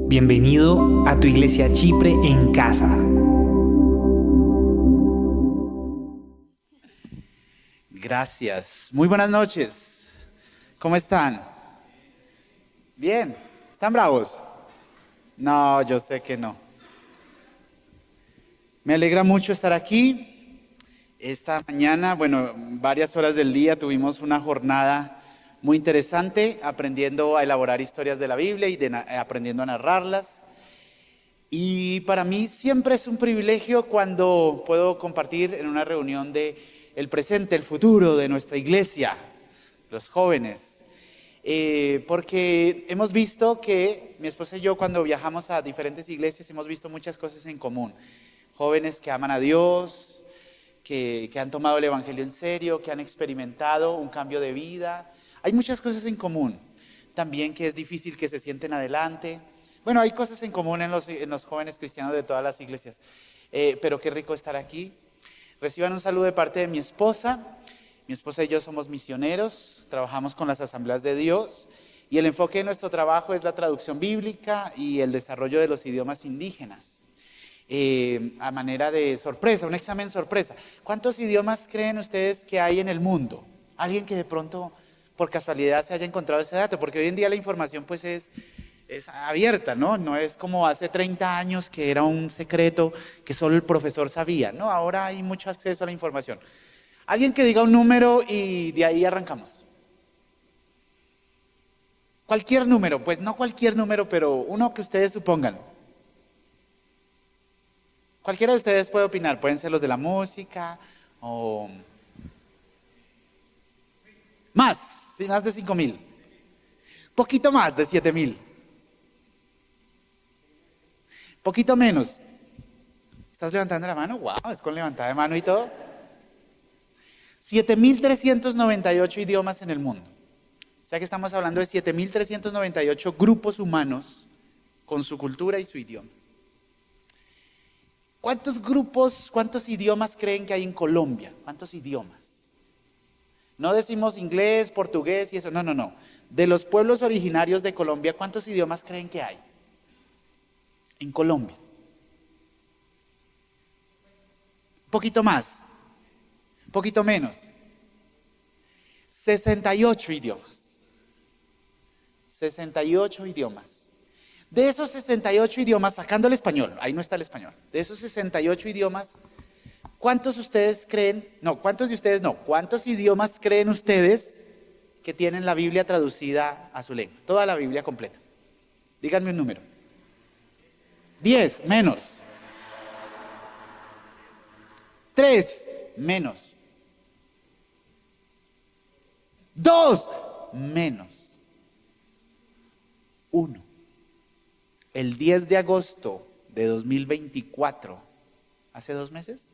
Bienvenido a tu Iglesia Chipre en casa. Gracias. Muy buenas noches. ¿Cómo están? ¿Bien? ¿Están bravos? No, yo sé que no. Me alegra mucho estar aquí. Esta mañana, varias horas del día tuvimos una jornada muy interesante aprendiendo a elaborar historias de la Biblia y aprendiendo a narrarlas. Y para mí siempre es un privilegio cuando puedo compartir en una reunión de el presente, el futuro de nuestra iglesia, los jóvenes. Porque hemos visto que mi esposa y yo cuando viajamos a diferentes iglesias hemos visto muchas cosas en común. Jóvenes que aman a Dios, que han tomado el evangelio en serio, que han experimentado un cambio de vida. Hay muchas cosas en común. También que es difícil que se sienten adelante. Bueno, hay cosas en común en los jóvenes cristianos de todas las iglesias. Pero qué rico estar aquí. Reciban un saludo de parte de mi esposa. Mi esposa y yo somos misioneros, trabajamos con las Asambleas de Dios y el enfoque de nuestro trabajo es la traducción bíblica y el desarrollo de los idiomas indígenas. A manera de sorpresa, un examen sorpresa. ¿Cuántos idiomas creen ustedes que hay en el mundo? Alguien que de pronto, por casualidad, se haya encontrado ese dato, porque hoy en día la información pues es abierta, ¿no? No es como hace 30 años que era un secreto que solo el profesor sabía, ¿no? Ahora hay mucho acceso a la información. Alguien que diga un número y de ahí arrancamos. Cualquier número, pues no cualquier número, pero uno que ustedes supongan. Cualquiera de ustedes puede opinar, pueden ser los de la música o más, sí, más de 5,000. Poquito más de 7,000. Poquito menos. ¿Estás levantando la mano? Wow, es con levantada de mano y todo. 7,398 idiomas en el mundo. O sea que estamos hablando de 7,398 grupos humanos con su cultura y su idioma. ¿Cuántos grupos, cuántos idiomas creen que hay en Colombia? ¿Cuántos idiomas? No decimos inglés, portugués y eso, no. De los pueblos originarios de Colombia, ¿cuántos idiomas creen que hay en Colombia? Un poquito más, un poquito menos. 68 idiomas. 68 idiomas. De esos 68 idiomas, sacando el español, ahí no está el español. De esos 68 idiomas, ¿cuántos de ustedes ¿cuántos idiomas creen ustedes que tienen la Biblia traducida a su lengua? Toda la Biblia completa. Díganme un número. 10, menos. 3, menos. 2, menos. 1. El 10 de agosto de 2024, hace 2 meses,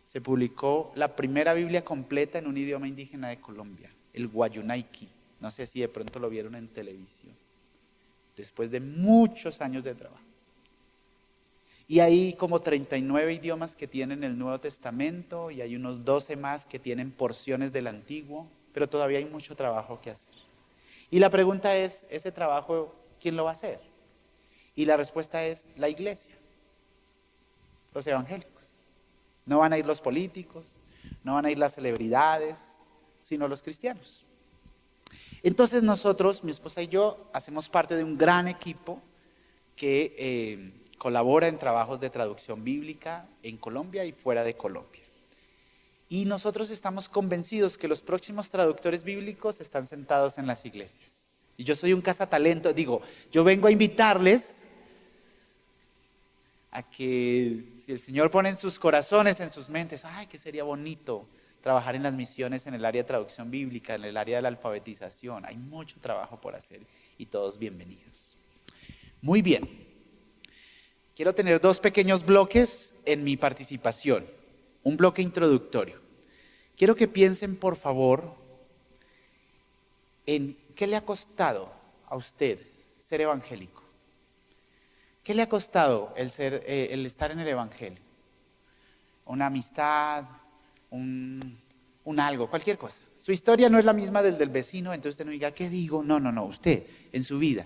se publicó la primera Biblia completa en un idioma indígena de Colombia, el Guayunaiki. No sé si de pronto lo vieron en televisión, después de muchos años de trabajo. Y hay como 39 idiomas que tienen el Nuevo Testamento y hay unos 12 más que tienen porciones del Antiguo, pero todavía hay mucho trabajo que hacer. Y la pregunta es, ¿ese trabajo quién lo va a hacer? Y la respuesta es la iglesia, los evangélicos. No van a ir los políticos, no van a ir las celebridades, sino los cristianos. Entonces nosotros, mi esposa y yo, hacemos parte de un gran equipo que colabora en trabajos de traducción bíblica en Colombia y fuera de Colombia. Y nosotros estamos convencidos que los próximos traductores bíblicos están sentados en las iglesias. Y yo soy un cazatalento, yo vengo a invitarles a que si el Señor pone en sus corazones, en sus mentes, ¡ay, qué sería bonito trabajar en las misiones en el área de traducción bíblica, en el área de la alfabetización! Hay mucho trabajo por hacer y todos bienvenidos. Muy bien. Quiero tener 2 pequeños bloques en mi participación. Un bloque introductorio. Quiero que piensen, por favor, en qué le ha costado a usted ser evangélico. ¿Qué le ha costado el estar en el evangelio? Una amistad, un algo, cualquier cosa. Su historia no es la misma del vecino, entonces usted no diga, ¿qué digo? No, usted, en su vida.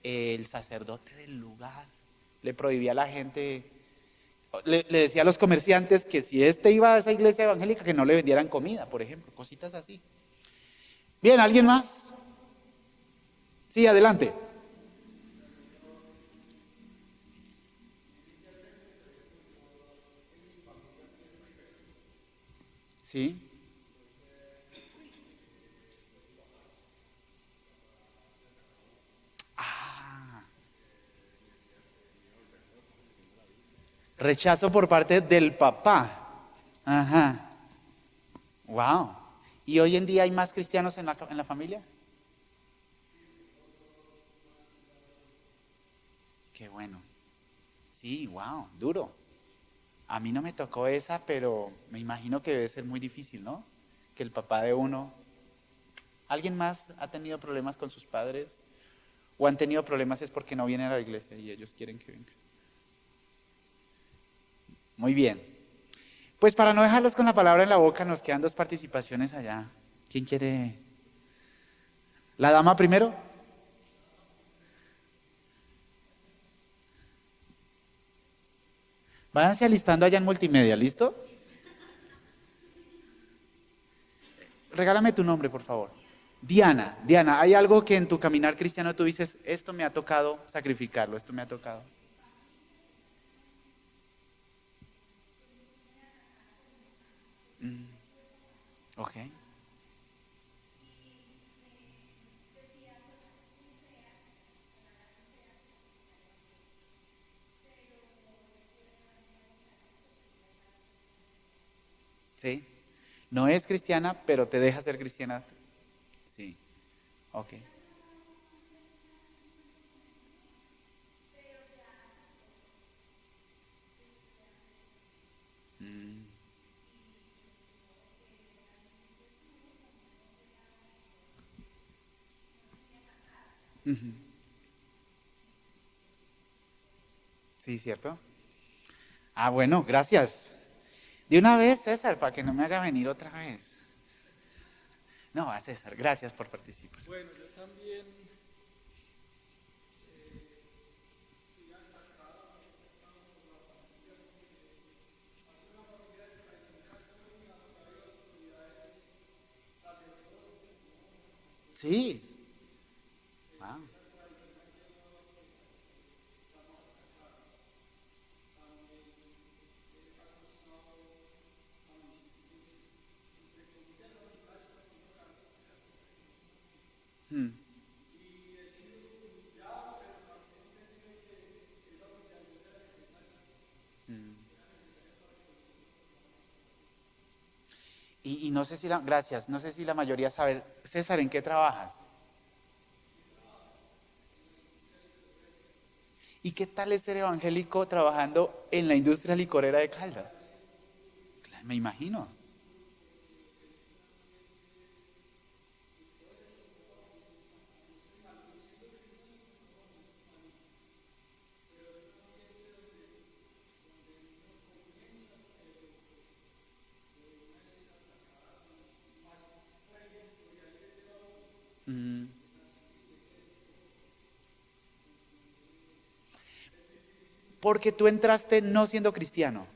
el sacerdote del lugar le prohibía a la gente, le decía a los comerciantes que si iba a esa iglesia evangélica que no le vendieran comida, por ejemplo, cositas así. Bien, ¿alguien más? Sí, adelante. Sí. Ah, rechazo por parte del papá. Ajá. Wow. ¿Y hoy en día hay más cristianos en la familia? Qué bueno. Sí, wow, duro. A mí no me tocó esa, pero me imagino que debe ser muy difícil, ¿no? Que el papá de uno... ¿Alguien más ha tenido problemas con sus padres? ¿O han tenido problemas es porque no vienen a la iglesia y ellos quieren que vengan? Muy bien. Pues para no dejarlos con la palabra en la boca, nos quedan dos participaciones allá. ¿Quién quiere? ¿La dama primero? Váyanse alistando allá en multimedia, ¿listo? Regálame tu nombre, por favor. Diana, Diana, ¿hay algo que en tu caminar cristiano tú dices, esto me ha tocado sacrificarlo, esto me ha tocado? Mm, ok. Sí. No es cristiana, pero te deja ser cristiana. Sí. Ok. Mm, ujú. Sí, ¿cierto? Ah, bueno, gracias. De una vez, César, para que no me haga venir otra vez. No, a César, gracias por participar. Sí. Wow. Mm, mm. Y no sé si gracias, no sé si la mayoría sabe, César, ¿en qué trabajas? ¿Y qué tal es ser evangélico trabajando en la industria licorera de Caldas? Me imagino. Mm, porque tú entraste no siendo cristiano.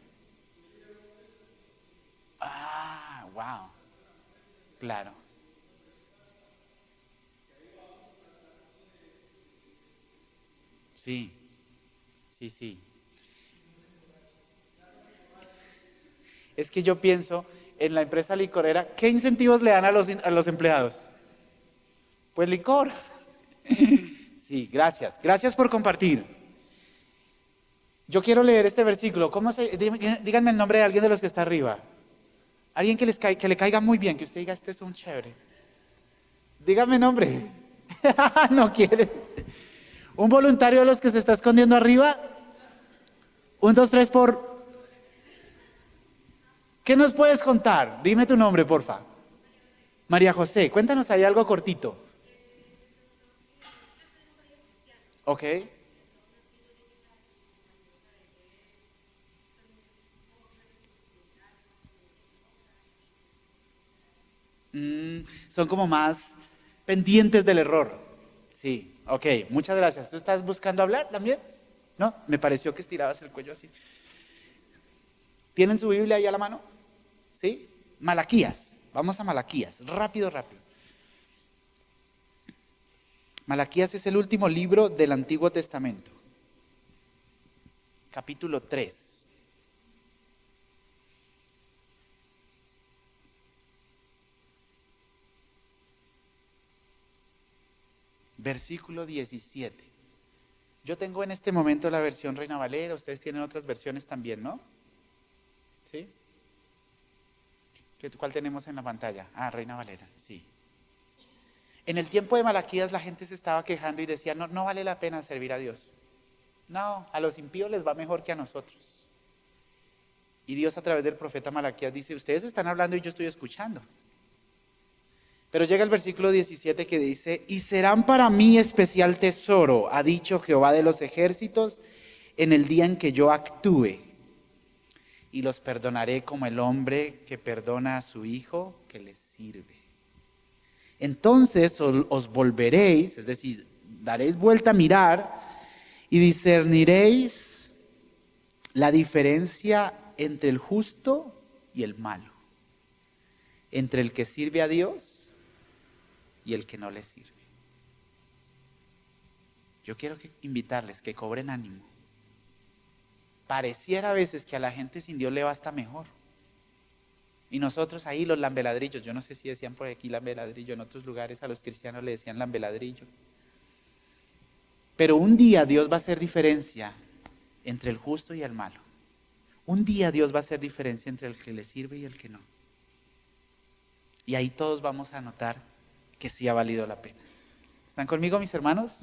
Ah, wow, claro. Sí, sí, sí. Es que yo pienso en la empresa licorera, ¿qué incentivos le dan a a los empleados? Pues licor. Sí, gracias. Gracias por compartir. Yo quiero leer este versículo. Díganme el nombre de alguien de los que está arriba. Alguien que le caiga muy bien, que usted diga, este es un chévere. Dígame nombre. No quiere. Un voluntario de los que se está escondiendo arriba. Un, dos, tres por... ¿Qué nos puedes contar? Dime tu nombre, porfa. María José, cuéntanos ahí algo cortito. ¿Ok? Son como más pendientes del error. Sí. Ok, muchas gracias. ¿Tú estás buscando hablar también? No, me pareció que estirabas el cuello así. ¿Tienen su Biblia ahí a la mano? ¿Sí? Malaquías. Vamos a Malaquías. Rápido, rápido. Malaquías es el último libro del Antiguo Testamento. Capítulo 3. Versículo 17. Yo tengo en este momento la versión Reina Valera, ustedes tienen otras versiones también, ¿no? ¿Sí? ¿Cuál tenemos en la pantalla? Ah, Reina Valera, sí. En el tiempo de Malaquías la gente se estaba quejando y decía, no, no vale la pena servir a Dios. No, a los impíos les va mejor que a nosotros. Y Dios a través del profeta Malaquías dice, ustedes están hablando y yo estoy escuchando. Pero llega el versículo 17 que dice, y serán para mí especial tesoro, ha dicho Jehová de los ejércitos, en el día en que yo actúe. Y los perdonaré como el hombre que perdona a su hijo que le sirve. Entonces os volveréis, es decir, daréis vuelta a mirar y discerniréis la diferencia entre el justo y el malo, entre el que sirve a Dios y el que no le sirve. Yo quiero invitarles que cobren ánimo. Pareciera a veces que a la gente sin Dios le va hasta mejor. Y nosotros ahí los lambeladrillos, yo no sé si decían por aquí lambeladrillo, en otros lugares a los cristianos le decían lambeladrillo. Pero un día Dios va a hacer diferencia entre el justo y el malo. Un día Dios va a hacer diferencia entre el que le sirve y el que no. Y ahí todos vamos a notar que sí ha valido la pena. ¿Están conmigo, mis hermanos?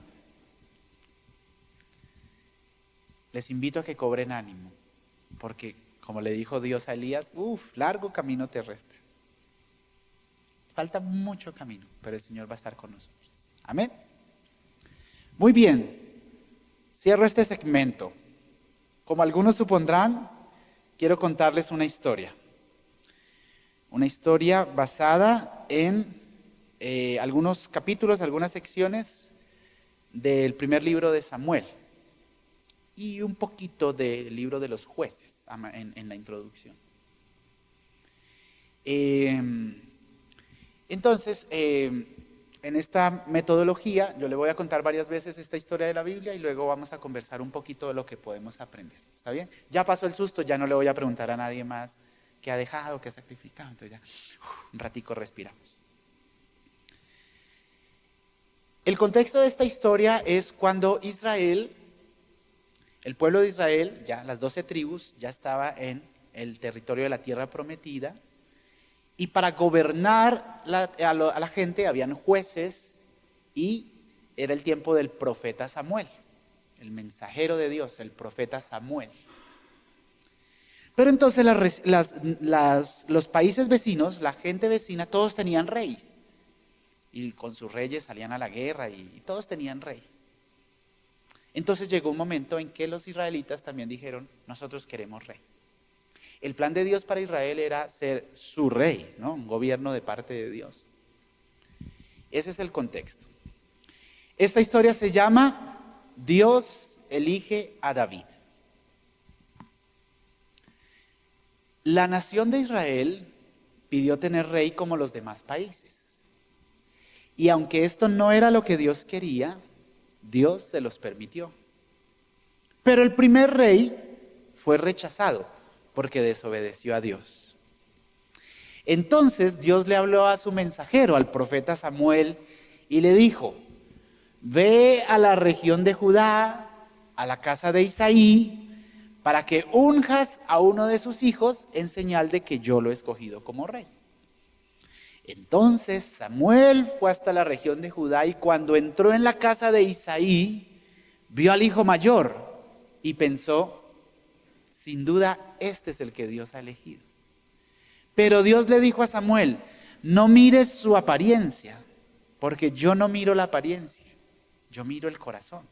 Les invito a que cobren ánimo, porque como le dijo Dios a Elías, largo camino te resta. Falta mucho camino, pero el Señor va a estar con nosotros. Amén. Muy bien, cierro este segmento. Como algunos supondrán, quiero contarles una historia. Una historia basada en algunos capítulos, algunas secciones del primer libro de Samuel y un poquito del libro de los jueces en la introducción. Entonces, en esta metodología yo le voy a contar varias veces esta historia de la Biblia y luego vamos a conversar un poquito de lo que podemos aprender. ¿Está bien? Ya pasó el susto, ya no le voy a preguntar a nadie más qué ha dejado, qué ha sacrificado. Entonces ya un ratico respiramos. El contexto de esta historia es cuando Israel, el pueblo de Israel, ya las 12 tribus, ya estaba en el territorio de la tierra prometida. Y para gobernar a la gente habían jueces y era el tiempo del profeta Samuel, el mensajero de Dios, el profeta Samuel. Pero entonces los países vecinos, la gente vecina, todos tenían rey. Y con sus reyes salían a la guerra y todos tenían rey. Entonces llegó un momento en que los israelitas también dijeron, nosotros queremos rey. El plan de Dios para Israel era ser su rey, ¿no? Un gobierno de parte de Dios. Ese es el contexto. Esta historia se llama Dios elige a David. La nación de Israel pidió tener rey como los demás países. Y aunque esto no era lo que Dios quería, Dios se los permitió. Pero el primer rey fue rechazado porque desobedeció a Dios. Entonces Dios le habló a su mensajero, al profeta Samuel, y le dijo, ve a la región de Judá, a la casa de Isaí, para que unjas a uno de sus hijos en señal de que yo lo he escogido como rey. Entonces Samuel fue hasta la región de Judá y cuando entró en la casa de Isaí, vio al hijo mayor y pensó, sin duda este es el que Dios ha elegido. Pero Dios le dijo a Samuel, no mires su apariencia, porque yo no miro la apariencia, yo miro el corazón.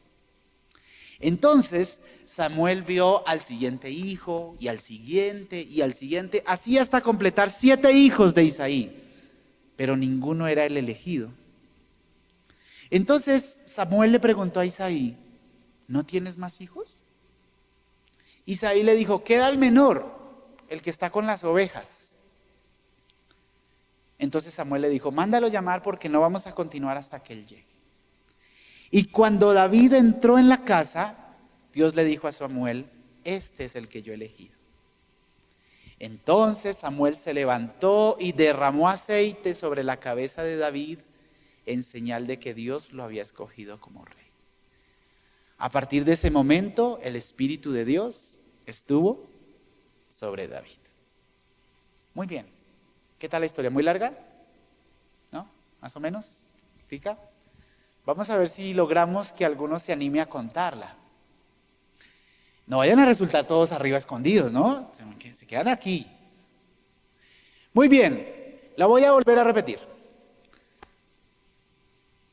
Entonces Samuel vio al siguiente hijo y al siguiente y al siguiente, así hasta completar 7 hijos de Isaí. Pero ninguno era el elegido. Entonces Samuel le preguntó a Isaí, ¿no tienes más hijos? Isaí le dijo, queda el menor, el que está con las ovejas. Entonces Samuel le dijo, mándalo llamar porque no vamos a continuar hasta que él llegue. Y cuando David entró en la casa, Dios le dijo a Samuel, este es el que yo he elegido. Entonces Samuel se levantó y derramó aceite sobre la cabeza de David en señal de que Dios lo había escogido como rey. A partir de ese momento, el Espíritu de Dios estuvo sobre David. Muy bien. ¿Qué tal la historia? ¿Muy larga? ¿No? ¿Más o menos? ¿Tica? Vamos a ver si logramos que alguno se anime a contarla. No vayan a resultar todos arriba escondidos, ¿no? Se quedan aquí. Muy bien, la voy a volver a repetir.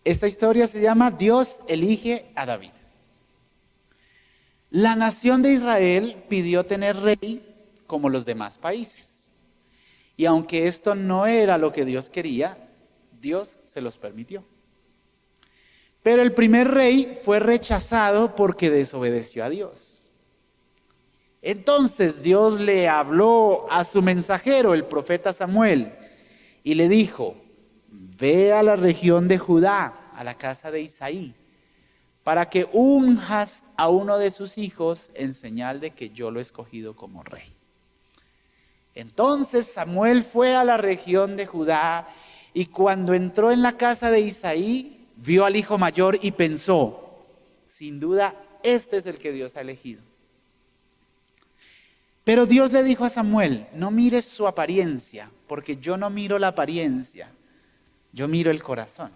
Esta historia se llama Dios elige a David. La nación de Israel pidió tener rey como los demás países. Y aunque esto no era lo que Dios quería, Dios se los permitió. Pero el primer rey fue rechazado porque desobedeció a Dios. Entonces Dios le habló a su mensajero, el profeta Samuel, y le dijo, ve a la región de Judá, a la casa de Isaí, para que unjas a uno de sus hijos en señal de que yo lo he escogido como rey. Entonces Samuel fue a la región de Judá y cuando entró en la casa de Isaí, vio al hijo mayor y pensó, sin duda, este es el que Dios ha elegido. Pero Dios le dijo a Samuel, no mires su apariencia, porque yo no miro la apariencia, yo miro el corazón.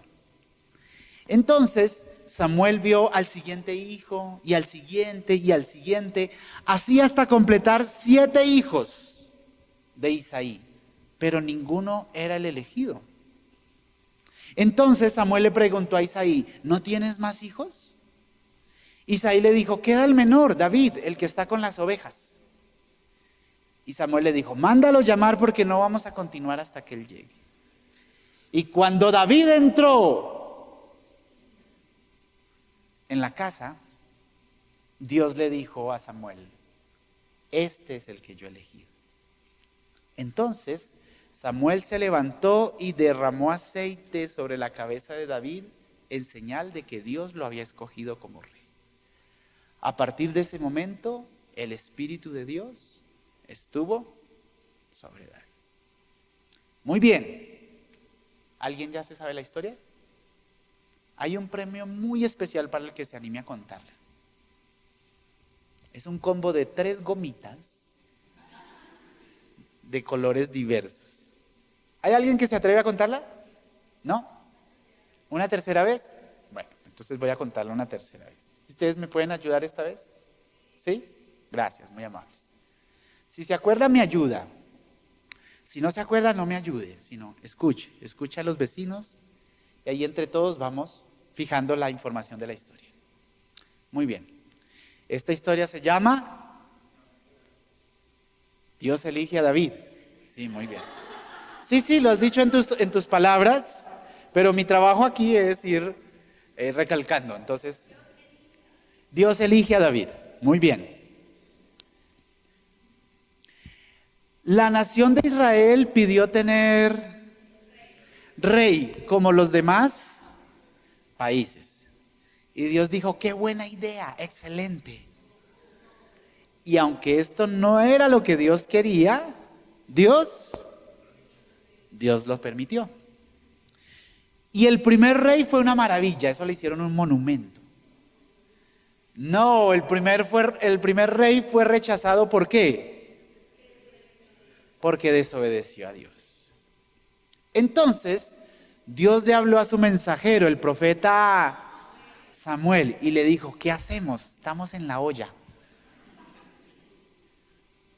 Entonces Samuel vio al siguiente hijo, y al siguiente, y al siguiente, así hasta completar 7 hijos de Isaí, pero ninguno era el elegido. Entonces Samuel le preguntó a Isaí, ¿no tienes más hijos? Isaí le dijo, queda el menor, David, el que está con las ovejas. Y Samuel le dijo, mándalo llamar porque no vamos a continuar hasta que él llegue. Y cuando David entró en la casa, Dios le dijo a Samuel, este es el que yo he elegido. Entonces Samuel se levantó y derramó aceite sobre la cabeza de David en señal de que Dios lo había escogido como rey. A partir de ese momento, el Espíritu de Dios estuvo sobre David. Muy bien. ¿Alguien ya se sabe la historia? Hay un premio muy especial para el que se anime a contarla. Es un combo de 3 gomitas de colores diversos. ¿Hay alguien que se atreve a contarla? ¿No? ¿Una tercera vez? Bueno, entonces voy a contarla una tercera vez. ¿Ustedes me pueden ayudar esta vez? ¿Sí? Gracias, muy amables. Si se acuerda, me ayuda. Si no se acuerda, no me ayude, sino escuche a los vecinos y ahí entre todos vamos fijando la información de la historia. Muy bien. Esta historia se llama Dios elige a David. Sí, muy bien. Sí, lo has dicho en tus palabras, pero mi trabajo aquí es ir recalcando. Entonces, Dios elige a David. Muy bien. La nación de Israel pidió tener rey como los demás países. Y Dios dijo, qué buena idea, excelente. Y aunque esto no era lo que Dios quería, Dios lo permitió. Y el primer rey fue una maravilla, eso le hicieron un monumento. No, el primer rey fue rechazado, ¿por qué? Porque desobedeció a Dios. Entonces, Dios le habló a su mensajero, el profeta Samuel, y le dijo, ¿qué hacemos? Estamos en la olla.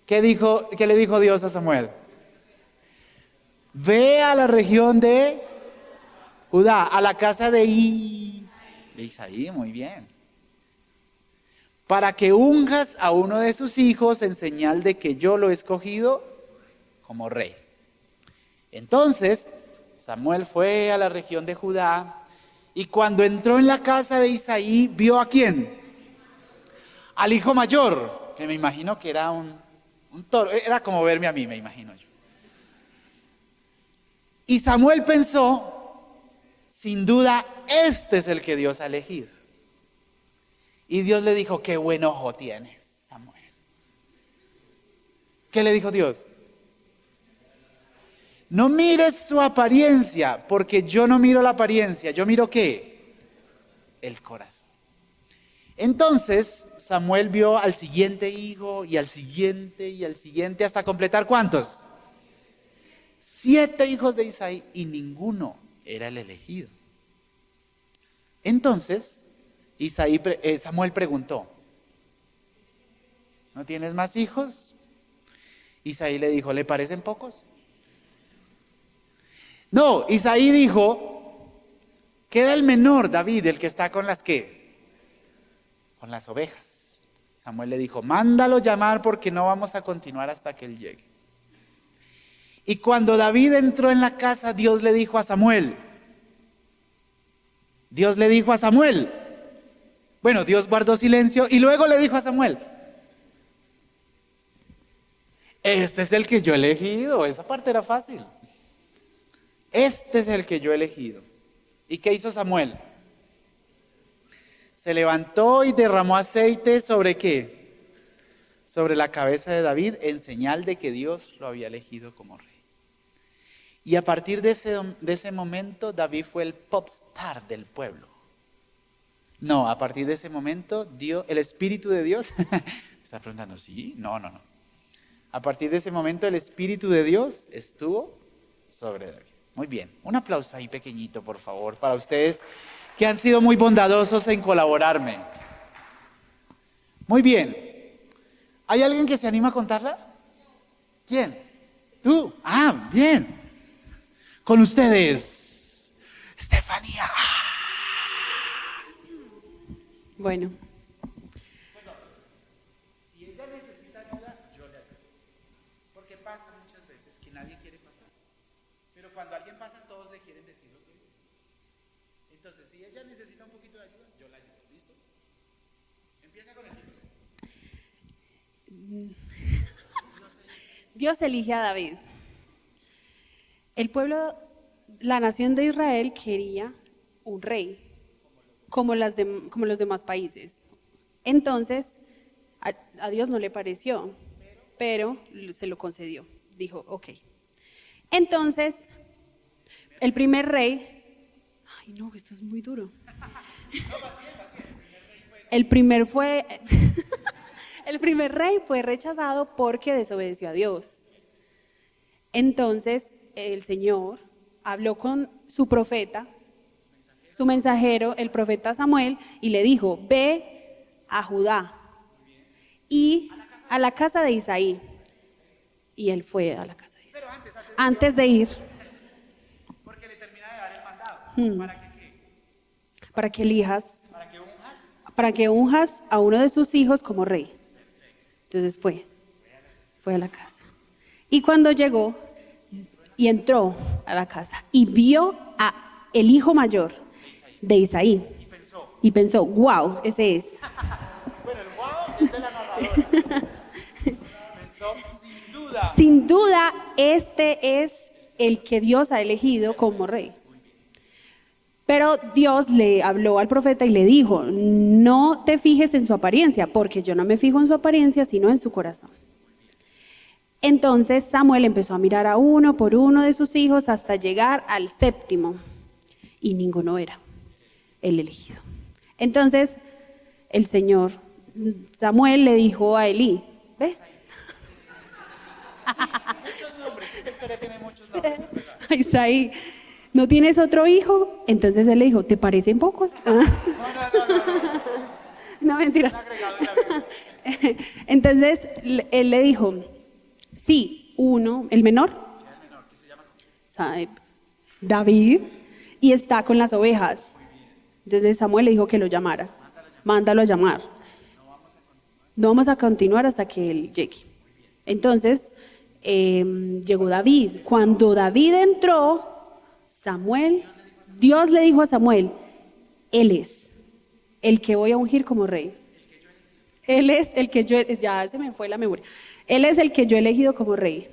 ¿Qué le dijo Dios a Samuel? Ve a la región de Judá, a la casa de Isaí, muy bien. Para que unjas a uno de sus hijos en señal de que yo lo he escogido como rey. Entonces Samuel fue a la región de Judá Y cuando entró en la casa de Isaí, ¿vio a quién? Al hijo mayor, que me imagino que era un toro. Era como verme a mí, me imagino yo. Y Samuel pensó, sin duda, este es el que Dios ha elegido. Y Dios le dijo, qué buen ojo tienes, Samuel. ¿Qué le dijo Dios? No mires su apariencia, porque yo no miro la apariencia, yo miro ¿qué? El corazón. Entonces Samuel vio al siguiente hijo y al siguiente hasta completar ¿cuántos? 7 hijos de Isaí y ninguno era el elegido. Entonces Samuel preguntó, ¿no tienes más hijos? Isaí le dijo, ¿le parecen pocos? No, Isaí dijo, queda el menor, David, el que está con las ¿qué? Con las ovejas. Samuel le dijo, mándalo llamar porque no vamos a continuar hasta que él llegue. Y cuando David entró en la casa, Dios le dijo a Samuel, bueno, Dios guardó silencio y luego le dijo a Samuel, este es el que yo he elegido, esa parte era fácil. Este es el que yo he elegido. ¿Y qué hizo Samuel? Se levantó y derramó aceite ¿sobre qué? Sobre la cabeza de David en señal de que Dios lo había elegido como rey. Y a partir de ese momento David fue el popstar del pueblo. No, a partir de ese momento el Espíritu de Dios, ¿me está preguntando? ¿Sí? No. A partir de ese momento el Espíritu de Dios estuvo sobre David. Muy bien, un aplauso ahí pequeñito, por favor, para ustedes que han sido muy bondadosos en colaborarme. Muy bien. ¿Hay alguien que se anima a contarla? ¿Quién? ¿Tú? Ah, bien. Con ustedes, Estefanía. Bueno. Si ella necesita ayuda, yo le ayudo. Porque pasa muchas veces que nadie quiere pasar. Pero cuando alguien pasa, todos le quieren decir lo que es. Entonces, si ella necesita un poquito de ayuda, yo la ayudo. ¿Listo? Empieza con el título. Dios elige a David. El pueblo, la nación de Israel quería un rey, como los demás países. Entonces, a Dios no le pareció, pero se lo concedió. Dijo, ok. Entonces, el primer rey, ay no, esto es muy duro. El primer rey fue rechazado porque desobedeció a Dios. Entonces, el Señor habló con su profeta, su mensajero, el profeta Samuel, y le dijo, ve a Judá y a la casa de Isaí. Y él fue a la casa de Isaí. Antes de ir. Porque le termina de dar el mandado. ¿Para que qué? Para que elijas. ¿Para que unjas? Para que unjas a uno de sus hijos como rey. Entonces fue a la casa. Y cuando llegó y entró a la casa y vio a el hijo mayor de Isaí y pensó, wow, ese es. Bueno, el wow es de la narradora. Pensó, sin duda, este es el que Dios ha elegido como rey. Pero Dios le habló al profeta y le dijo, no te fijes en su apariencia, porque yo no me fijo en su apariencia, sino en su corazón. Entonces Samuel empezó a mirar a uno por uno de sus hijos hasta llegar al 7º, y ninguno era el elegido. Entonces Samuel le dijo a Elí, ¿ves? muchos nombres, esta historia tiene muchos nombres. A Isaí, ¿no tienes otro hijo? Entonces él le dijo, ¿te parecen pocos? No. No, mentiras. Entonces él le dijo, sí, uno, el menor, ¿Qué se llama? David, y está con las ovejas. Entonces Samuel le dijo que lo llamara. Mándalo a llamar. No vamos a continuar hasta que él llegue. Entonces llegó David. Cuando David entró, Dios le dijo a Samuel, Él es el que voy a ungir como rey. Él es el que yo, ya se me fue la memoria. Él es el que yo he elegido como rey.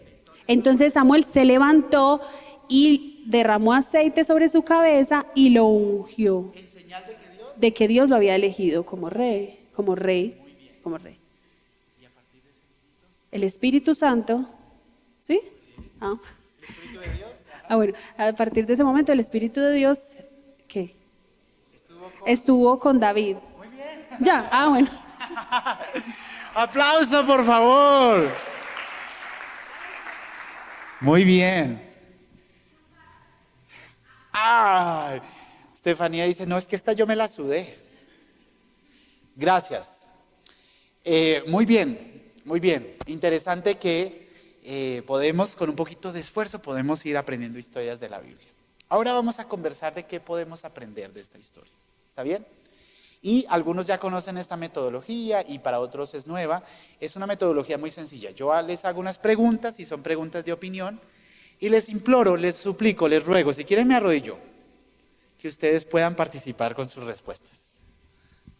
Entonces Samuel se levantó y derramó aceite sobre su cabeza y lo ungió. ¿En señal De que Dios lo había elegido como rey, como rey, como rey. El Espíritu Santo, ¿sí? Ah. ¿El Espíritu de Dios? Bueno, a partir de ese momento el Espíritu de Dios, ¿qué? Estuvo con David. Muy bien. Ya, bueno. ¡Aplauso, por favor! Muy bien. ¡Ay! Estefanía dice, no, es que esta yo me la sudé. Gracias. Muy bien, muy bien. Interesante que podemos, con un poquito de esfuerzo, podemos ir aprendiendo historias de la Biblia. Ahora vamos a conversar de qué podemos aprender de esta historia. ¿Está bien? Y algunos ya conocen esta metodología y para otros es nueva. Es una metodología muy sencilla. Yo les hago unas preguntas y son preguntas de opinión y les imploro, les suplico, les ruego, si quieren me arrodillo, que ustedes puedan participar con sus respuestas.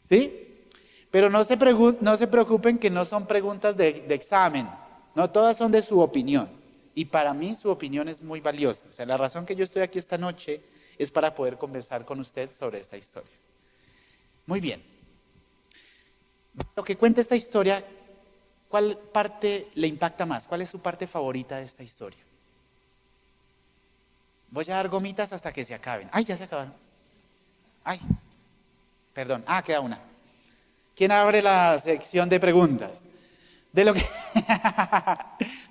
¿Sí? Pero no se preocupen que no son preguntas de examen. No, todas son de su opinión. Y para mí su opinión es muy valiosa. O sea, la razón que yo estoy aquí esta noche es para poder conversar con usted sobre esta historia. Muy bien. Lo que cuenta esta historia, ¿cuál parte le impacta más? ¿Cuál es su parte favorita de esta historia? Voy a dar gomitas hasta que se acaben. ¡Ay, ya se acabaron! ¡Ay! Perdón. Queda una. ¿Quién abre la sección de preguntas? De lo que...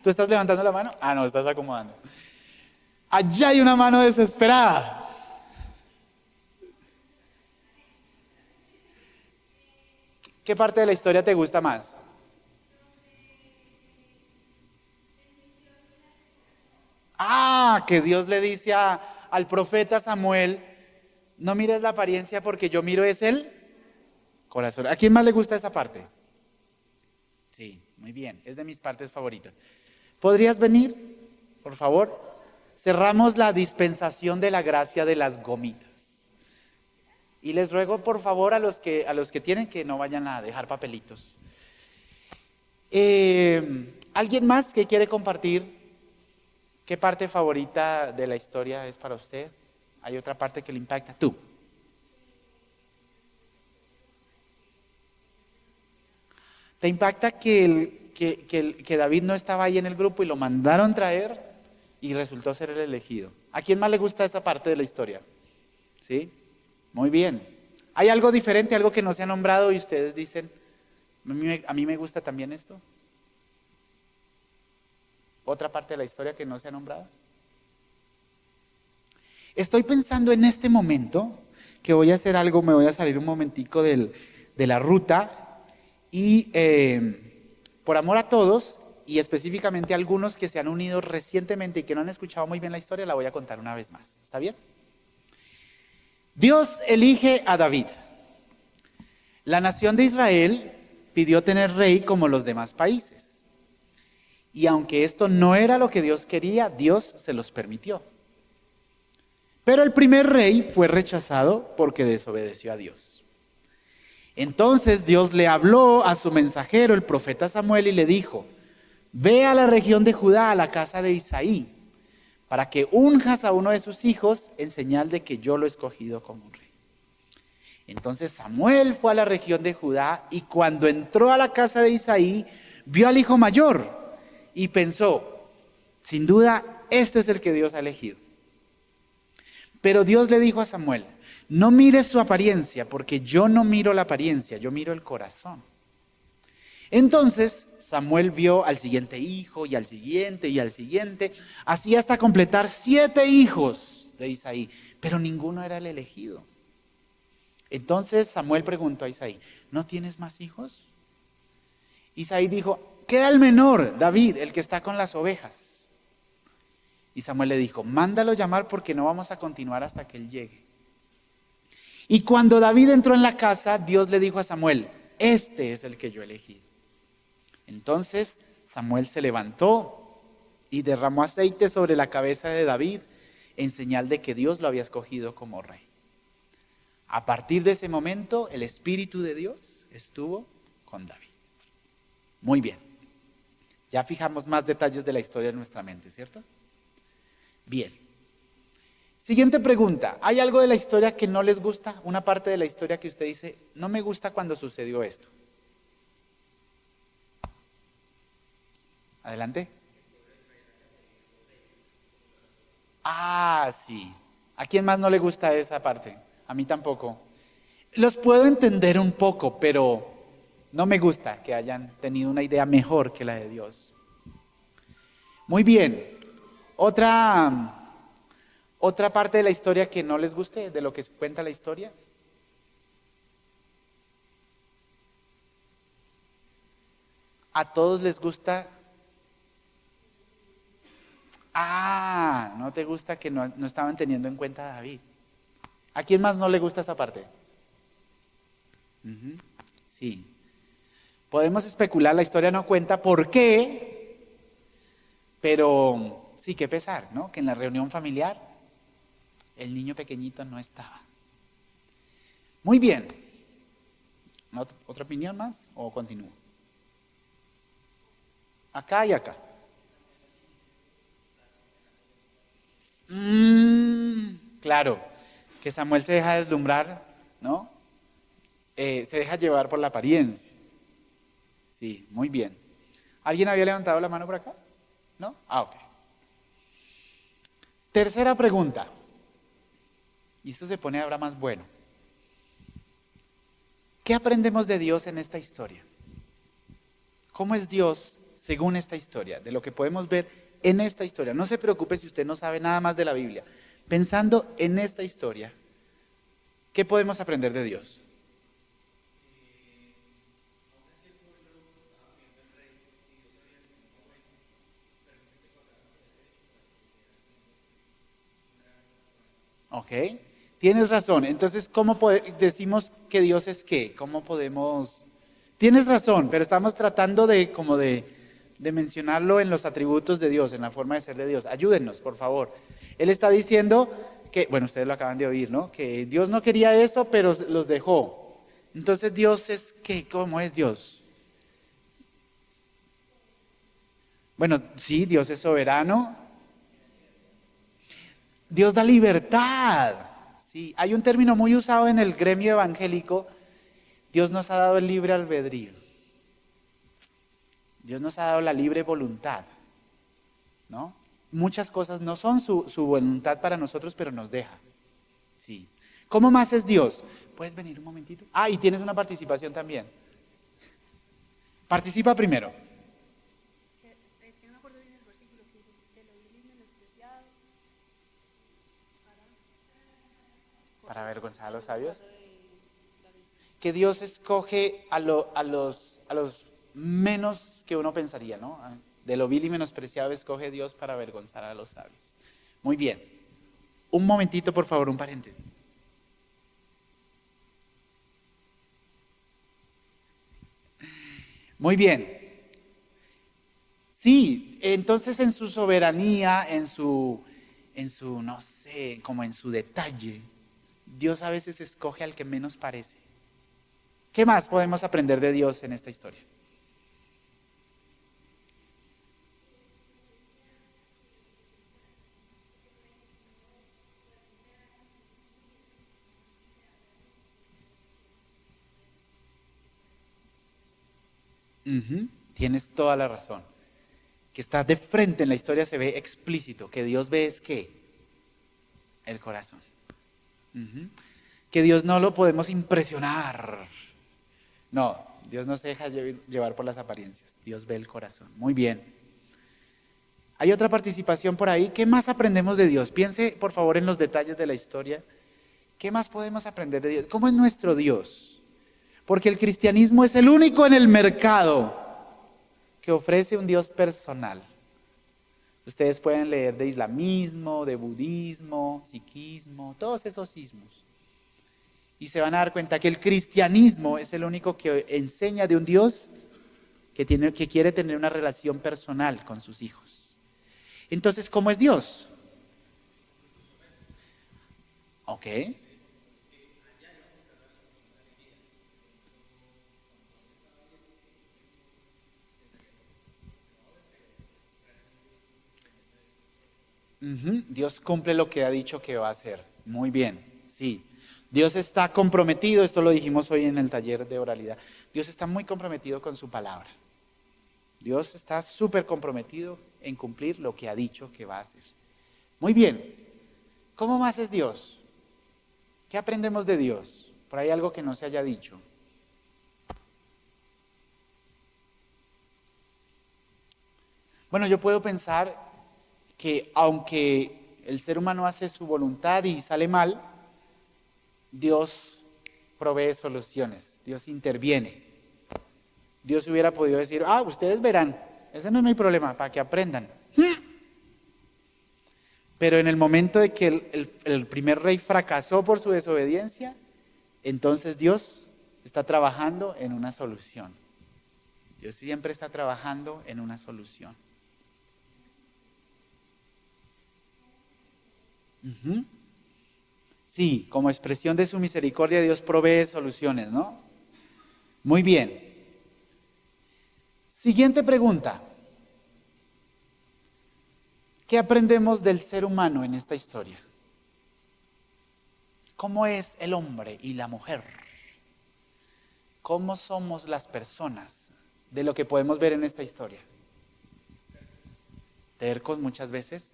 ¿Tú estás levantando la mano? No, estás acomodando. Allá hay una mano desesperada. ¿Qué parte de la historia te gusta más? Que Dios le dice al profeta Samuel, no mires la apariencia porque yo miro es el corazón. ¿A quién más le gusta esa parte? Sí, muy bien, es de mis partes favoritas. ¿Podrías venir, por favor? Cerramos la dispensación de la gracia de las gomitas. Y les ruego, por favor, a los que tienen que no vayan a dejar papelitos. ¿Alguien más que quiere compartir qué parte favorita de la historia es para usted? ¿Hay otra parte que le impacta? Tú. ¿Te impacta que David no estaba ahí en el grupo y lo mandaron traer y resultó ser el elegido? ¿A quién más le gusta esa parte de la historia? ¿Sí? Muy bien. ¿Hay algo diferente, algo que no se ha nombrado y ustedes dicen, a mí me gusta también esto? ¿Otra parte de la historia que no se ha nombrado? Estoy pensando en este momento que voy a hacer algo, me voy a salir un momentico de la ruta y por amor a todos y específicamente a algunos que se han unido recientemente y que no han escuchado muy bien la historia, la voy a contar una vez más. ¿Está bien? Dios elige a David. La nación de Israel pidió tener rey como los demás países. Y aunque esto no era lo que Dios quería, Dios se los permitió. Pero el primer rey fue rechazado porque desobedeció a Dios. Entonces Dios le habló a su mensajero, el profeta Samuel, y le dijo, ve a la región de Judá, a la casa de Isaí, para que unjas a uno de sus hijos en señal de que yo lo he escogido como un rey. Entonces Samuel fue a la región de Judá y cuando entró a la casa de Isaí, vio al hijo mayor y pensó, sin duda, este es el que Dios ha elegido. Pero Dios le dijo a Samuel, no mires su apariencia, porque yo no miro la apariencia, yo miro el corazón. Entonces Samuel vio al siguiente hijo y al siguiente y al siguiente, así hasta completar 7 hijos de Isaí, pero ninguno era el elegido. Entonces Samuel preguntó a Isaí, ¿no tienes más hijos? Isaí dijo, queda el menor, David, el que está con las ovejas. Y Samuel le dijo, mándalo llamar porque no vamos a continuar hasta que él llegue. Y cuando David entró en la casa, Dios le dijo a Samuel, este es el que yo elegí. Entonces Samuel se levantó y derramó aceite sobre la cabeza de David en señal de que Dios lo había escogido como rey. A partir de ese momento, el Espíritu de Dios estuvo con David. Muy bien. Ya fijamos más detalles de la historia en nuestra mente, ¿cierto? Bien. Siguiente pregunta. ¿Hay algo de la historia que no les gusta? Una parte de la historia que usted dice, no me gusta cuando sucedió esto. Adelante. Ah, sí. ¿A quién más no le gusta esa parte? A mí tampoco. Los puedo entender un poco, pero no me gusta que hayan tenido una idea mejor que la de Dios. Muy bien. Otra parte de la historia que no les guste, de lo que cuenta la historia. ¿A todos les gusta? Ah, no te gusta que no estaban teniendo en cuenta a David. ¿A quién más no le gusta esa parte? Sí. Podemos especular, la historia no cuenta por qué, pero sí, qué pesar, ¿no? Que en la reunión familiar el niño pequeñito no estaba. Muy bien. ¿Otra opinión más o continúo? Acá y acá. Claro, que Samuel se deja deslumbrar, ¿no? Se deja llevar por la apariencia. Sí, muy bien. ¿Alguien había levantado la mano por acá? ¿No? Ah, ok. Tercera pregunta. Y esto se pone ahora más bueno. ¿Qué aprendemos de Dios en esta historia? ¿Cómo es Dios según esta historia? De lo que podemos ver en esta historia. No se preocupe si usted no sabe nada más de la Biblia. Pensando en esta historia, ¿qué podemos aprender de Dios? Ok, tienes razón. Entonces, ¿cómo decimos que Dios es qué? ¿Cómo podemos...? Tienes razón, pero estamos tratando de mencionarlo en los atributos de Dios, en la forma de ser de Dios. Ayúdennos, por favor. Él está diciendo que, bueno, ustedes lo acaban de oír, ¿no? Que Dios no quería eso, pero los dejó. Entonces, ¿Dios es qué? ¿Cómo es Dios? Bueno, sí, Dios es soberano. Dios da libertad. Sí, hay un término muy usado en el gremio evangélico. Dios nos ha dado el libre albedrío. Dios nos ha dado la libre voluntad, ¿no? Muchas cosas no son su voluntad para nosotros, pero nos deja. Sí. ¿Cómo más es Dios? ¿Puedes venir un momentito? Ah, y tienes una participación también. Participa primero. Es que no me acuerdo bien el versículo que dice, de lo vil y menospreciado. Para avergonzar a los sabios. Que Dios escoge a los menos que uno pensaría, ¿no? De lo vil y menospreciado escoge Dios para avergonzar a los sabios. Muy bien. Un momentito, por favor, un paréntesis. Muy bien. Sí, entonces en su soberanía, en su, no sé, como en su detalle, Dios a veces escoge al que menos parece. ¿Qué más podemos aprender de Dios en esta historia? Tienes toda la razón. Que está de frente en la historia se ve explícito. Que Dios ve es ¿qué? El corazón. Que Dios no lo podemos impresionar. No, Dios no se deja llevar por las apariencias. Dios ve el corazón. Muy bien. Hay otra participación por ahí. ¿Qué más aprendemos de Dios? Piense, por favor, en los detalles de la historia. ¿Qué más podemos aprender de Dios? ¿Cómo es nuestro Dios? Porque el cristianismo es el único en el mercado que ofrece un Dios personal. Ustedes pueden leer de islamismo, de budismo, sikhismo, todos esos ismos. Y se van a dar cuenta que el cristianismo es el único que enseña de un Dios que quiere tener una relación personal con sus hijos. Entonces, ¿cómo es Dios? Ok. Dios cumple lo que ha dicho que va a hacer. Muy bien, sí. Dios está comprometido, esto lo dijimos hoy en el taller de oralidad. Dios está muy comprometido con su palabra. Dios está súper comprometido en cumplir lo que ha dicho que va a hacer. Muy bien. ¿Cómo más es Dios? ¿Qué aprendemos de Dios? Por ahí algo que no se haya dicho. Bueno, yo puedo pensar que aunque el ser humano hace su voluntad y sale mal, Dios provee soluciones, Dios interviene. Dios hubiera podido decir, ustedes verán, ese no es mi problema, para que aprendan. Pero en el momento de que el primer rey fracasó por su desobediencia, entonces Dios está trabajando en una solución. Dios siempre está trabajando en una solución. Sí, como expresión de su misericordia, Dios provee soluciones, ¿no? Muy bien. Siguiente pregunta. ¿Qué aprendemos del ser humano en esta historia? ¿Cómo es el hombre y la mujer? ¿Cómo somos las personas de lo que podemos ver en esta historia? Tercos muchas veces.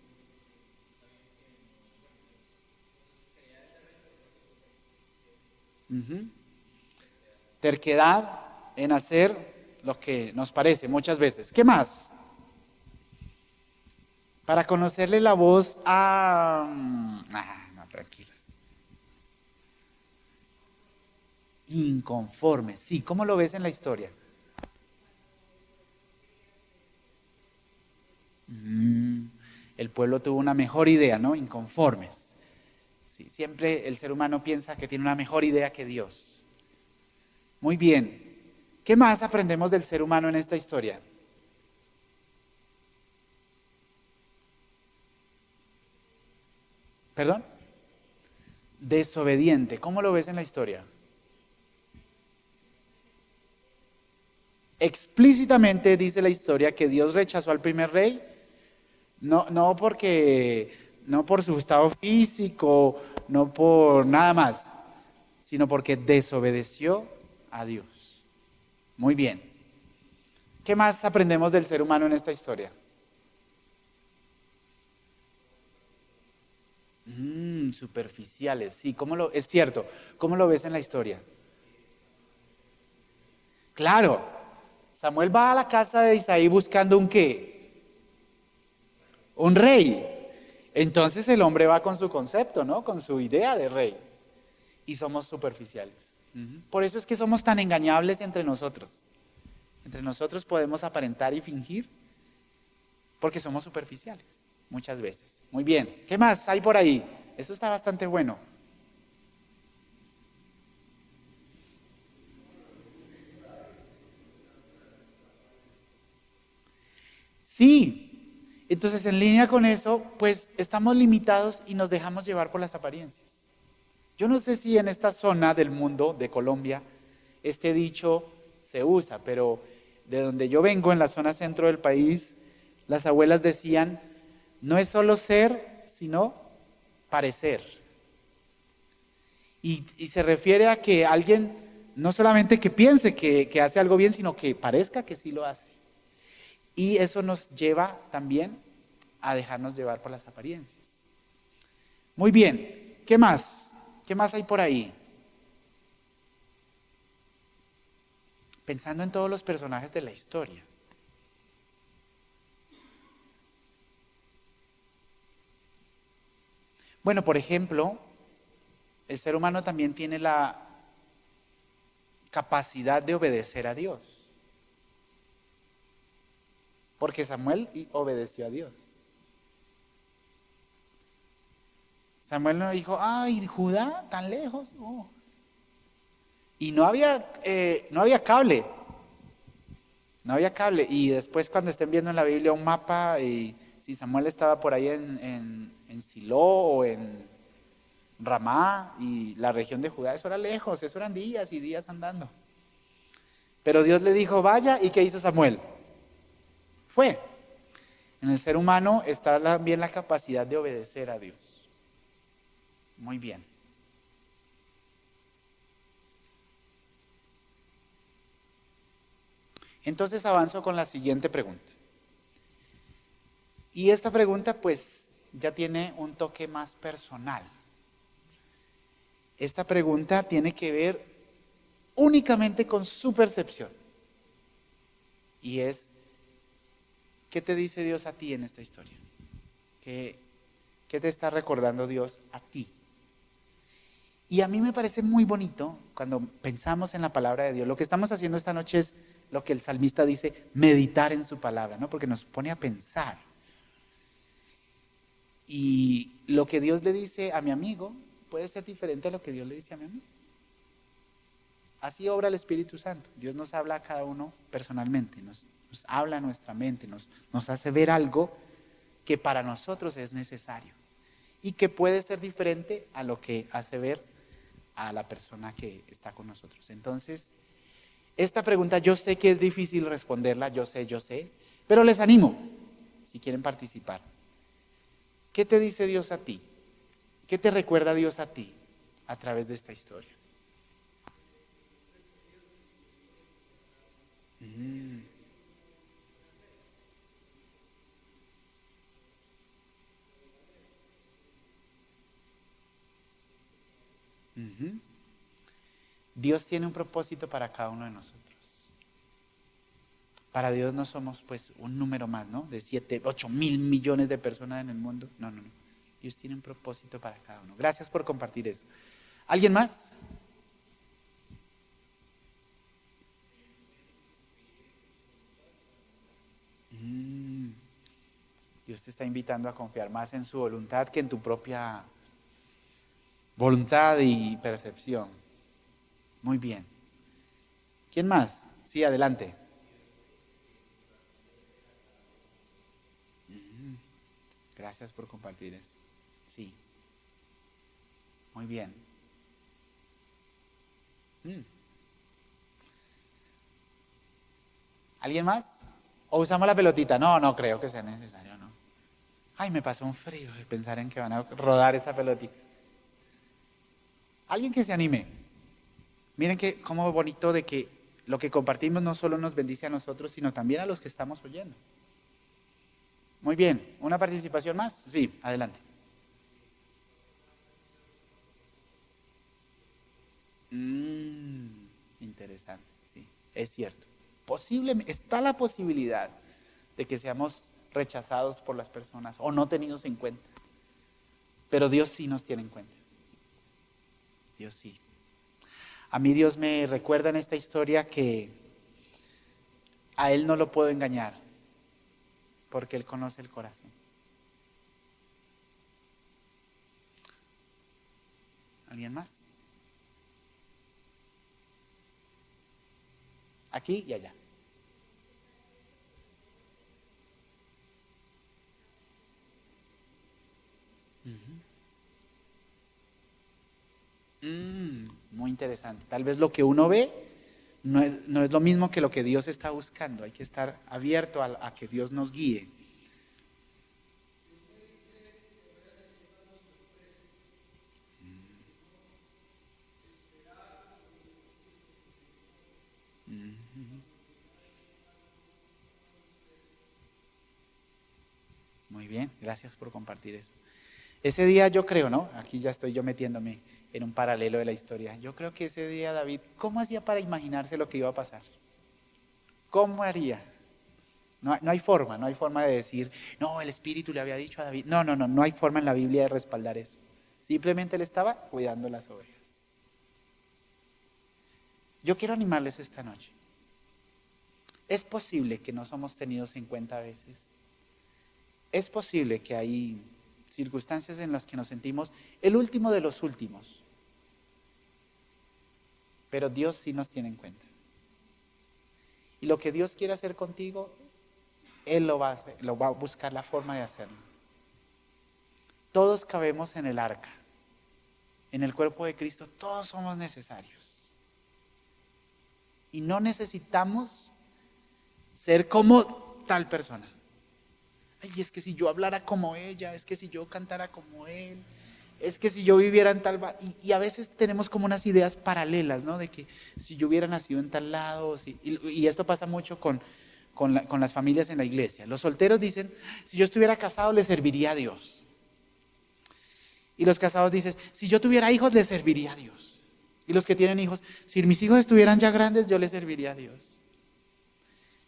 Terquedad en hacer lo que nos parece muchas veces. ¿Qué más? Para conocerle la voz a... no, tranquilos. Inconformes. Sí, ¿cómo lo ves en la historia? El pueblo tuvo una mejor idea, ¿no? Inconformes. Sí, siempre el ser humano piensa que tiene una mejor idea que Dios. Muy bien. ¿Qué más aprendemos del ser humano en esta historia? ¿Perdón? Desobediente. ¿Cómo lo ves en la historia? Explícitamente dice la historia que Dios rechazó al primer rey, no por su estado físico, no por nada más, sino porque desobedeció a Dios. Muy bien. ¿Qué más aprendemos del ser humano en esta historia? Superficiales, sí, es cierto, ¿cómo lo ves en la historia? Claro, Samuel va a la casa de Isaí buscando ¿un qué? Un rey. Entonces el hombre va con su concepto, ¿no? Con su idea de rey. Y somos superficiales. Por eso es que somos tan engañables entre nosotros. Entre nosotros podemos aparentar y fingir porque somos superficiales muchas veces. Muy bien, ¿qué más hay por ahí? Eso está bastante bueno. Sí, entonces en línea con eso, pues estamos limitados y nos dejamos llevar por las apariencias. Yo no sé si en esta zona del mundo, de Colombia, este dicho se usa, pero de donde yo vengo, en la zona centro del país, las abuelas decían, no es solo ser, sino parecer. Y se refiere a que alguien, no solamente que piense que hace algo bien, sino que parezca que sí lo hace. Y eso nos lleva también a dejarnos llevar por las apariencias. Muy bien, ¿qué más? ¿Qué más hay por ahí? Pensando en todos los personajes de la historia. Bueno, por ejemplo, el ser humano también tiene la capacidad de obedecer a Dios. Porque Samuel obedeció a Dios. Samuel no dijo, ay, Judá, tan lejos. Oh. Y no había cable. No había cable. Y después cuando estén viendo en la Biblia un mapa, y si Samuel estaba por ahí en Silo o en Ramá y la región de Judá, eso era lejos, eso eran días y días andando. Pero Dios le dijo, vaya, ¿y qué hizo Samuel? Fue. En el ser humano está también la capacidad de obedecer a Dios. Muy bien. Entonces avanzo con la siguiente pregunta. Y esta pregunta pues ya tiene un toque más personal. Esta pregunta tiene que ver únicamente con su percepción. Y es, ¿qué te dice Dios a ti en esta historia? ¿Qué te está recordando Dios a ti? Y a mí me parece muy bonito cuando pensamos en la palabra de Dios. Lo que estamos haciendo esta noche es lo que el salmista dice, meditar en su palabra, ¿no? Porque nos pone a pensar. Y lo que Dios le dice a mi amigo puede ser diferente a lo que Dios le dice a mi amigo. Así obra el Espíritu Santo. Dios nos habla a cada uno personalmente, nos habla a nuestra mente, nos hace ver algo que para nosotros es necesario y que puede ser diferente a lo que hace ver a la persona que está con nosotros. Entonces, esta pregunta yo sé que es difícil responderla, yo sé, pero les animo, si quieren participar. ¿Qué te dice Dios a ti? ¿Qué te recuerda Dios a ti a través de esta historia? Dios tiene un propósito para cada uno de nosotros. Para Dios no somos pues un número más, ¿no? De 7, 8 mil millones de personas en el mundo. No. Dios tiene un propósito para cada uno. Gracias por compartir eso. ¿Alguien más? Dios te está invitando a confiar más en su voluntad que en tu propia voluntad y percepción. Muy bien. ¿Quién más? Sí, adelante. Gracias por compartir eso. Sí. Muy bien. ¿Alguien más? ¿O usamos la pelotita? No creo que sea necesario, ¿no? Ay, me pasó un frío de pensar en que van a rodar esa pelotita. Alguien que se anime. Miren que cómo bonito de que lo que compartimos no solo nos bendice a nosotros, sino también a los que estamos oyendo. Muy bien, ¿una participación más? Sí, adelante. Interesante, sí, es cierto. Está la posibilidad de que seamos rechazados por las personas o no tenidos en cuenta. Pero Dios sí nos tiene en cuenta. Dios sí. A mí Dios me recuerda en esta historia que a Él no lo puedo engañar, porque Él conoce el corazón. ¿Alguien más? Aquí y allá. Muy interesante. Tal vez lo que uno ve no es lo mismo que lo que Dios está buscando. Hay que estar abierto a que Dios nos guíe. Muy bien, gracias por compartir eso. Ese día yo creo, ¿no? Aquí ya estoy yo metiéndome en un paralelo de la historia. Yo creo que ese día David, ¿cómo hacía para imaginarse lo que iba a pasar? ¿Cómo haría? No hay forma de decir, no, el Espíritu le había dicho a David. No hay forma en la Biblia de respaldar eso. Simplemente él estaba cuidando las ovejas. Yo quiero animarles esta noche. Es posible que no somos tenidos en cuenta a veces. Es posible que hay circunstancias en las que nos sentimos el último de los últimos. Pero Dios sí nos tiene en cuenta. Y lo que Dios quiere hacer contigo, Él lo va a hacer, lo va a buscar la forma de hacerlo. Todos cabemos en el arca. En el cuerpo de Cristo todos somos necesarios. Y no necesitamos ser como tal persona. Ay, es que si yo hablara como ella, es que si yo cantara como él, es que si yo viviera en tal... Y a veces tenemos como unas ideas paralelas, ¿no? De que si yo hubiera nacido en tal lado, y esto pasa mucho con las familias en la iglesia. Los solteros dicen, si yo estuviera casado le serviría a Dios. Y los casados dicen, si yo tuviera hijos le serviría a Dios. Y los que tienen hijos, si mis hijos estuvieran ya grandes yo les serviría a Dios.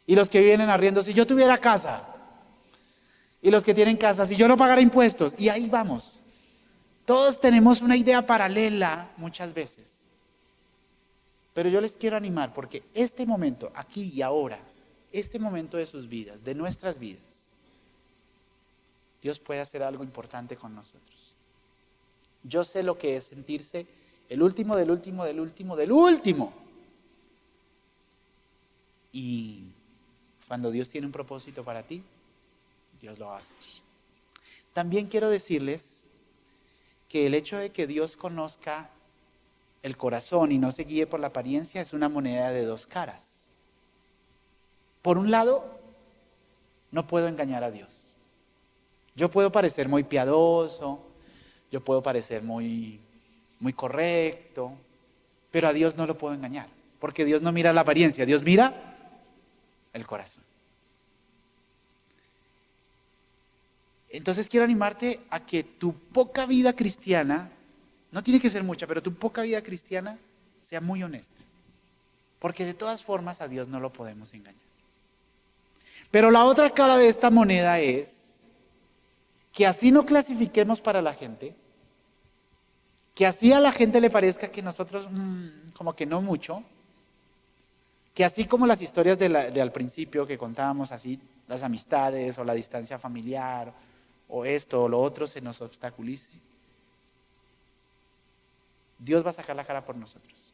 Y los que viven en arriendo, si yo tuviera casa. Y los que tienen casa, si yo no pagara impuestos. Y ahí vamos. Todos tenemos una idea paralela muchas veces. Pero yo les quiero animar porque este momento, aquí y ahora, este momento de sus vidas, de nuestras vidas, Dios puede hacer algo importante con nosotros. Yo sé lo que es sentirse el último del último del último del último. Y cuando Dios tiene un propósito para ti, Dios lo va a hacer. También quiero decirles que el hecho de que Dios conozca el corazón y no se guíe por la apariencia es una moneda de dos caras. Por un lado, no puedo engañar a Dios. Yo puedo parecer muy piadoso, yo puedo parecer muy correcto, pero a Dios no lo puedo engañar, porque Dios no mira la apariencia, Dios mira el corazón. Entonces quiero animarte a que tu poca vida cristiana, no tiene que ser mucha, pero tu poca vida cristiana sea muy honesta. Porque de todas formas a Dios no lo podemos engañar. Pero la otra cara de esta moneda es que así no clasifiquemos para la gente, que así a la gente le parezca que nosotros como que no mucho, que así como las historias de al principio que contábamos así, las amistades o la distancia familiar o esto o lo otro se nos obstaculice, Dios va a sacar la cara por nosotros.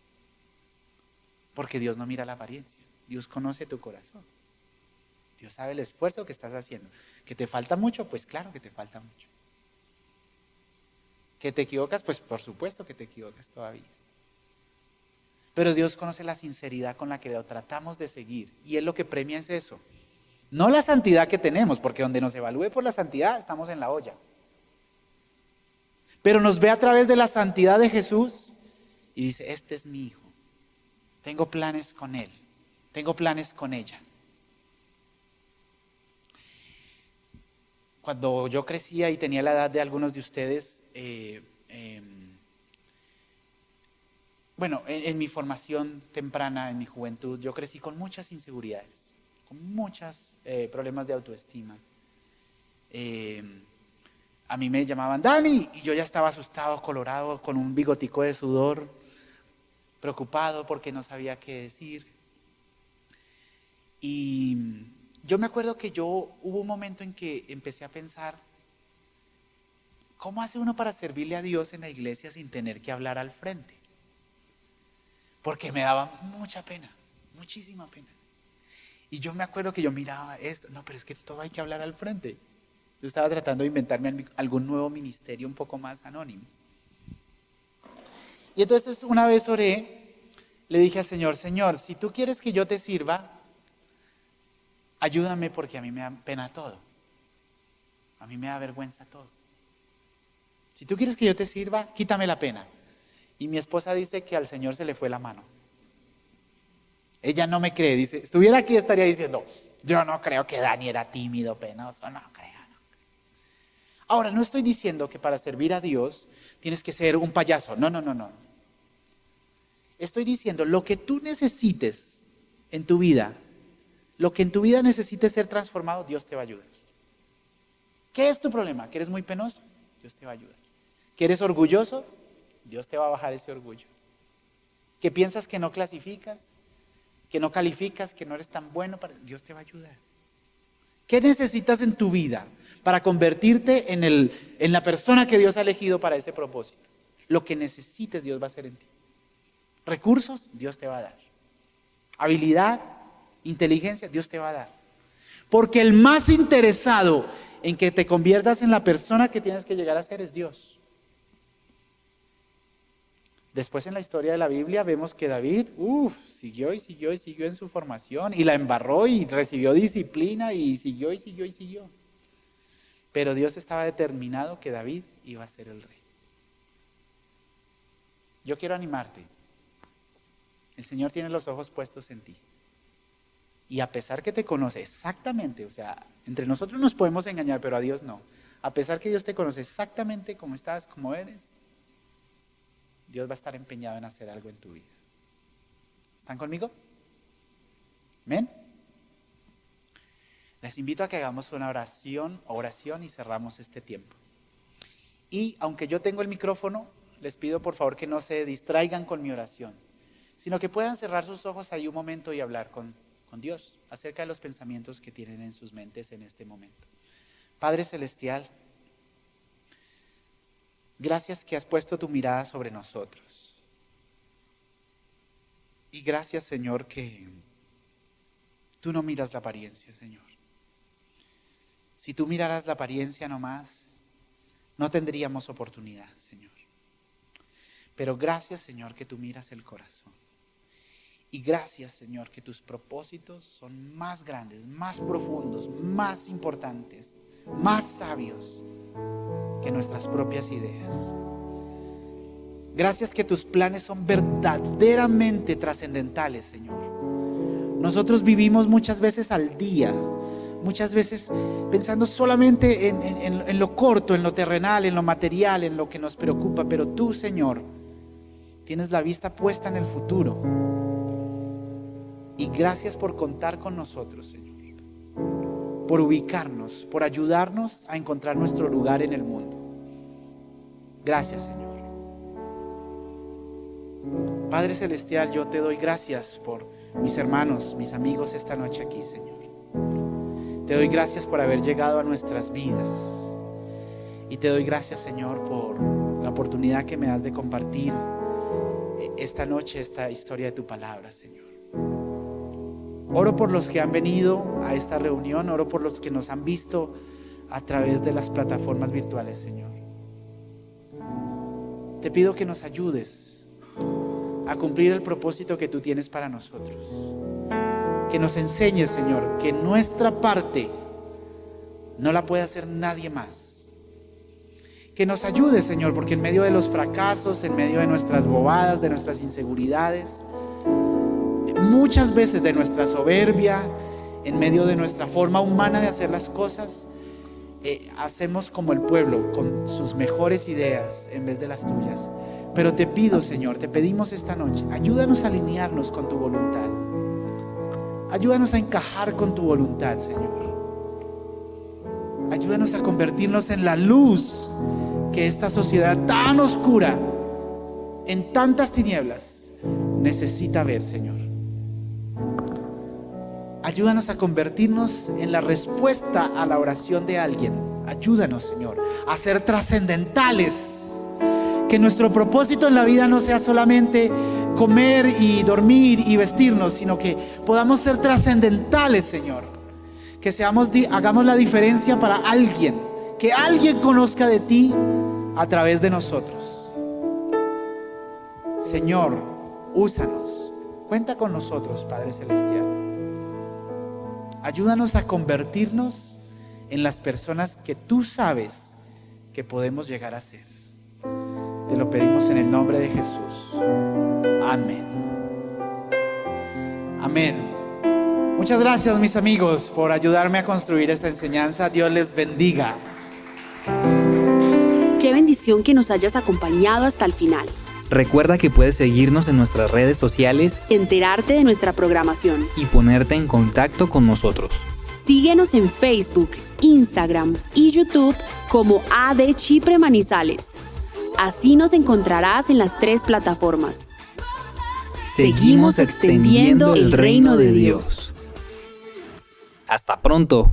Porque Dios no mira la apariencia, Dios conoce tu corazón. Dios sabe el esfuerzo que estás haciendo. ¿Que te falta mucho? Pues claro que te falta mucho. ¿Que te equivocas? Pues por supuesto que te equivocas todavía. Pero Dios conoce la sinceridad con la que lo tratamos de seguir. Y Él lo que premia es eso. No la santidad que tenemos, porque donde nos evalúe por la santidad estamos en la olla. Pero nos ve a través de la santidad de Jesús y dice, este es mi hijo. Tengo planes con él. Tengo planes con ella. Cuando yo crecía y tenía la edad de algunos de ustedes, en mi formación temprana, en mi juventud, yo crecí con muchas inseguridades, con muchos problemas de autoestima. A mí me llamaban Dani y yo ya estaba asustado, colorado, con un bigotico de sudor, preocupado porque no sabía qué decir. Y yo me acuerdo que hubo un momento en que empecé a pensar, ¿cómo hace uno para servirle a Dios en la iglesia sin tener que hablar al frente? Porque me daba mucha pena, muchísima pena. Y yo me acuerdo que yo miraba esto, no, pero es que todo hay que hablar al frente. Yo estaba tratando de inventarme algún nuevo ministerio un poco más anónimo. Y entonces una vez oré, le dije al Señor, Señor, si tú quieres que yo te sirva, ayúdame porque a mí me da pena todo. A mí me da vergüenza todo. Si tú quieres que yo te sirva, quítame la pena. Y mi esposa dice que al Señor se le fue la mano. Ella no me cree, dice, estuviera aquí estaría diciendo, yo no creo que Dani era tímido, penoso, no creo. Ahora, no estoy diciendo que para servir a Dios tienes que ser un payaso, no. Estoy diciendo, lo que tú necesites en tu vida, lo que en tu vida necesites ser transformado, Dios te va a ayudar. ¿Qué es tu problema? ¿Que eres muy penoso? Dios te va a ayudar. ¿Que eres orgulloso? Dios te va a bajar ese orgullo. ¿Que piensas que no clasificas? ¿Que no calificas? ¿Que no eres tan bueno? Dios te va a ayudar. ¿Qué necesitas en tu vida para convertirte en la persona que Dios ha elegido para ese propósito? Lo que necesites, Dios va a hacer en ti. Recursos, Dios te va a dar. Habilidad, inteligencia, Dios te va a dar. Porque el más interesado en que te conviertas en la persona que tienes que llegar a ser es Dios. Después en la historia de la Biblia vemos que David, siguió en su formación y la embarró y recibió disciplina y siguió. pero Dios estaba determinado que David iba a ser el rey. Yo quiero animarte. El Señor tiene los ojos puestos en ti. Y a pesar que te conoce exactamente, o sea, entre nosotros nos podemos engañar, pero a Dios no. A pesar que Dios te conoce exactamente cómo estás, cómo eres, Dios va a estar empeñado en hacer algo en tu vida. ¿Están conmigo? ¿Amén? Les invito a que hagamos una oración y cerramos este tiempo. Y aunque yo tengo el micrófono, les pido por favor que no se distraigan con mi oración, sino que puedan cerrar sus ojos ahí un momento y hablar con Dios acerca de los pensamientos que tienen en sus mentes en este momento. Padre Celestial, gracias que has puesto tu mirada sobre nosotros. Y gracias, Señor, que tú no miras la apariencia, Señor. Si tú miraras la apariencia nomás, no tendríamos oportunidad, Señor. Pero gracias, Señor, que tú miras el corazón. Y gracias, Señor, que tus propósitos son más grandes, más profundos, más importantes, más sabios que nuestras propias ideas. Gracias que tus planes son verdaderamente trascendentales, Señor. Nosotros vivimos muchas veces al día, muchas veces pensando solamente en lo corto, en lo terrenal, en lo material, en lo que nos preocupa, pero tú, Señor, tienes la vista puesta en el futuro. Y gracias por contar con nosotros, Señor, por ubicarnos, por ayudarnos a encontrar nuestro lugar en el mundo. Gracias, Señor. Padre Celestial, yo te doy gracias por mis hermanos, mis amigos esta noche aquí, Señor. Te doy gracias por haber llegado a nuestras vidas. Y te doy gracias, Señor, por la oportunidad que me das de compartir esta noche esta historia de tu palabra, Señor. Oro por los que han venido a esta reunión, oro por los que nos han visto a través de las plataformas virtuales, Señor. Te pido que nos ayudes a cumplir el propósito que tú tienes para nosotros. Que nos enseñes, Señor, que nuestra parte no la puede hacer nadie más. Que nos ayudes, Señor, porque en medio de los fracasos, en medio de nuestras bobadas, de nuestras inseguridades, muchas veces de nuestra soberbia, en medio de nuestra forma humana de hacer las cosas, hacemos como el pueblo, con sus mejores ideas en vez de las tuyas. Pero te pido, Señor, te pedimos esta noche, ayúdanos a alinearnos con tu voluntad. Ayúdanos a encajar con tu voluntad, Señor. Ayúdanos a convertirnos en la luz que esta sociedad tan oscura, en tantas tinieblas, necesita ver, Señor. Ayúdanos a convertirnos en la respuesta a la oración de alguien. Ayúdanos, Señor, a ser trascendentales. Que nuestro propósito en la vida no sea solamente comer y dormir y vestirnos, sino que podamos ser trascendentales, Señor. Que hagamos la diferencia para alguien. Que alguien conozca de ti a través de nosotros. Señor, úsanos. Cuenta con nosotros, Padre Celestial. Ayúdanos a convertirnos en las personas que tú sabes que podemos llegar a ser. Te lo pedimos en el nombre de Jesús. Amén. Amén. Muchas gracias, mis amigos, por ayudarme a construir esta enseñanza. Dios les bendiga. Qué bendición que nos hayas acompañado hasta el final. Recuerda que puedes seguirnos en nuestras redes sociales, Enterarte de nuestra programación. y ponerte en contacto con nosotros. Síguenos en Facebook, Instagram y YouTube como AD Chipre Manizales. Así nos encontrarás en las 3 plataformas. Seguimos extendiendo el reino de Dios. Hasta pronto.